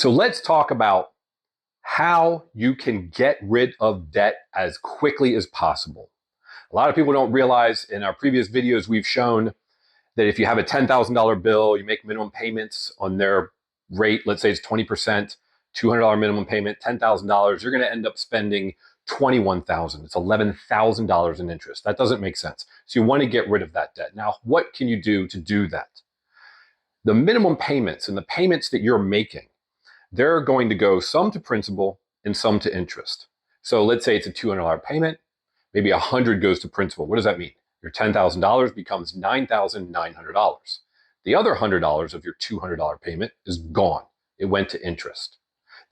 So let's talk about how you can get rid of debt as quickly as possible. A lot of people don't realize in our previous videos, we've shown that if you have a $10,000 bill, you make minimum payments on their rate, let's say it's 20%, $200 minimum payment, $10,000, you're going to end up spending $21,000. It's $11,000 in interest. That doesn't make sense. So you want to get rid of that debt. Now, what can you do to do that? The minimum payments and the payments that you're making, they're going to go some to principal and some to interest. So let's say it's a $200 payment, maybe $100 goes to principal. What does that mean? Your $10,000 becomes $9,900. The other $100 of your $200 payment is gone. It went to interest.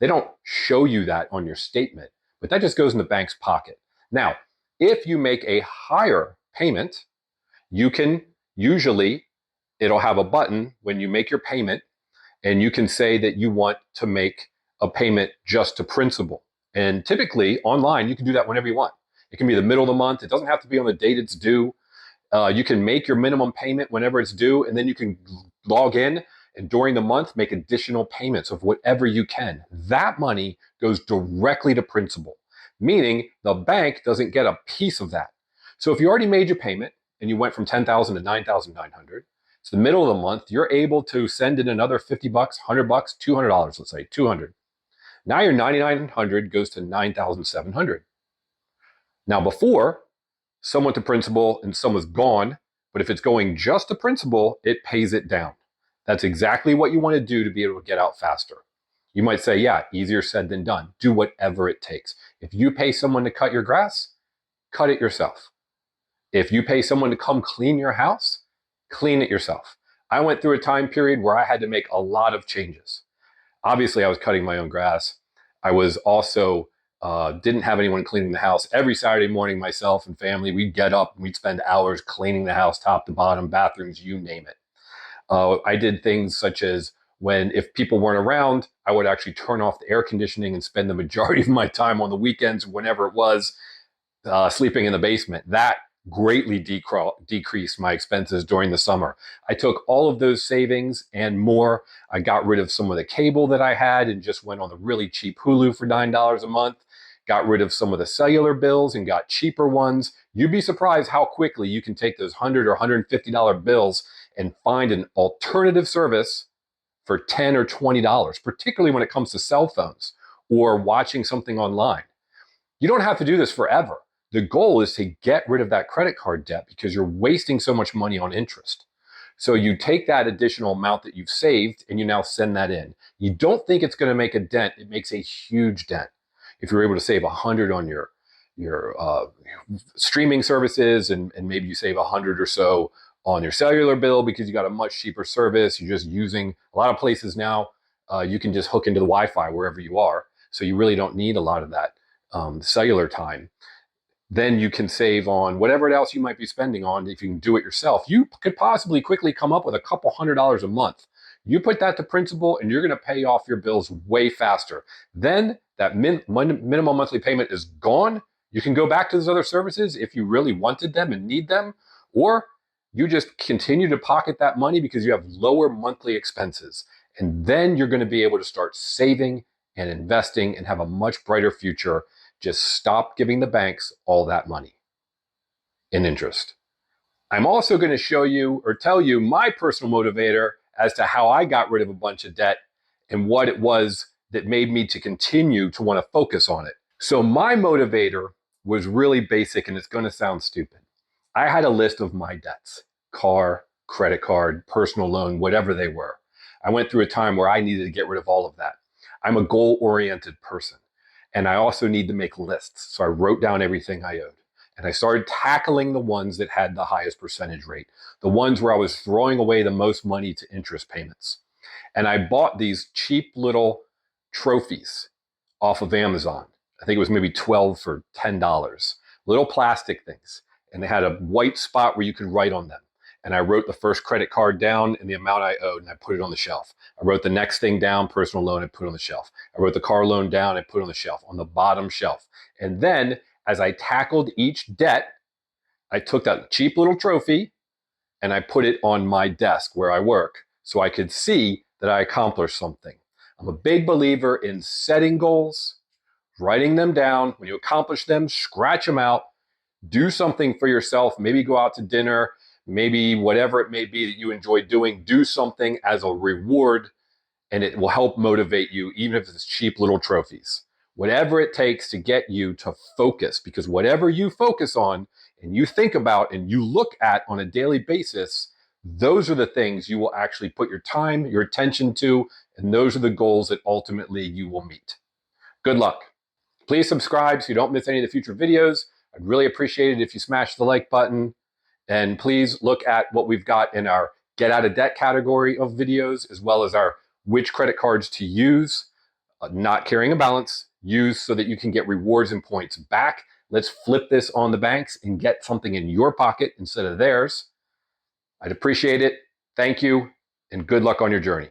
They don't show you that on your statement, but that just goes in the bank's pocket. Now, if you make a higher payment, you can usually, it'll have a button when you make your payment, and you can say that you want to make a payment just to principal. And typically online, you can do that whenever you want. It can be the middle of the month. It doesn't have to be on the date it's due. You can make your minimum payment whenever it's due, and then you can log in and during the month make additional payments of whatever you can. That money goes directly to principal, meaning the bank doesn't get a piece of that. So if you already made your payment and you went from $10,000 to $9,900, it's the middle of the month, you're able to send in another $50, $100, $200, let's say $200. Now your $9,900 goes to $9,700. Now before, some went to principal and some was gone, but if it's going just to principal, it pays it down. That's exactly what you want to do to be able to get out faster. You might say, yeah, easier said than done. Do whatever it takes. If you pay someone to cut your grass, cut it yourself. If you pay someone to come clean your house, clean it yourself. I went through a time period where I had to make a lot of changes. Obviously, I was cutting my own grass. I was also didn't have anyone cleaning the house. Every Saturday morning, myself and family, we'd get up and we'd spend hours cleaning the house, top to bottom, bathrooms, you name it. I did things such as if people weren't around, I would actually turn off the air conditioning and spend the majority of my time on the weekends, whenever it was, sleeping in the basement. That greatly decreased my expenses during the summer. I took all of those savings and more. I got rid of some of the cable that I had and just went on the really cheap Hulu for $9 a month. Got rid of some of the cellular bills and got cheaper ones. You'd be surprised how quickly you can take those $100 or $150 bills and find an alternative service for $10 or $20, particularly when it comes to cell phones or watching something online. You don't have to do this forever. The goal is to get rid of that credit card debt because you're wasting so much money on interest. So you take that additional amount that you've saved and you now send that in. You don't think it's going to make a dent. It makes a huge dent. If you're able to save $100 on your streaming services and maybe you save $100 or so on your cellular bill because you got a much cheaper service. You're just using a lot of places now. You can just hook into the Wi-Fi wherever you are. So you really don't need a lot of that cellular time. Then you can save on whatever else you might be spending on. If you can do it yourself, you could possibly quickly come up with a couple $100 a month. You put that to principal and you're going to pay off your bills way faster. Then that minimum monthly payment is gone. You can go back to those other services if you really wanted them and need them, or you just continue to pocket that money because you have lower monthly expenses. And then you're going to be able to start saving and investing and have a much brighter future. Just stop giving the banks all that money in interest. I'm also going to show you or tell you my personal motivator as to how I got rid of a bunch of debt and what it was that made me to continue to want to focus on it. So my motivator was really basic, and it's going to sound stupid. I had a list of my debts: car, credit card, personal loan, whatever they were. I went through a time where I needed to get rid of all of that. I'm a goal-oriented person. And I also need to make lists. So I wrote down everything I owed. And I started tackling the ones that had the highest percentage rate, the ones where I was throwing away the most money to interest payments. And I bought these cheap little trophies off of Amazon. I think it was maybe 12 for $10, little plastic things. And they had a white spot where you could write on them. And I wrote the first credit card down and the amount I owed, and I put it on the shelf. I wrote the next thing down, personal loan, I put it on the shelf. I wrote the car loan down, I put it on the shelf, on the bottom shelf. And then as I tackled each debt, I took that cheap little trophy and I put it on my desk where I work so I could see that I accomplished something. I'm a big believer in setting goals, writing them down. When you accomplish them, scratch them out, do something for yourself. Maybe go out to dinner, maybe whatever it may be that you enjoy doing, do something as a reward, and it will help motivate you, even if it's cheap little trophies. Whatever it takes to get you to focus, because whatever you focus on and you think about and you look at on a daily basis, those are the things you will actually put your time, your attention to, and those are the goals that ultimately you will meet. Good luck. Please subscribe so you don't miss any of the future videos. I'd really appreciate it if you smash the like button. And please look at what we've got in our get out of debt category of videos, as well as our which credit cards to use, not carrying a balance, use so that you can get rewards and points back. Let's flip this on the banks and get something in your pocket instead of theirs. I'd appreciate it. Thank you, and good luck on your journey.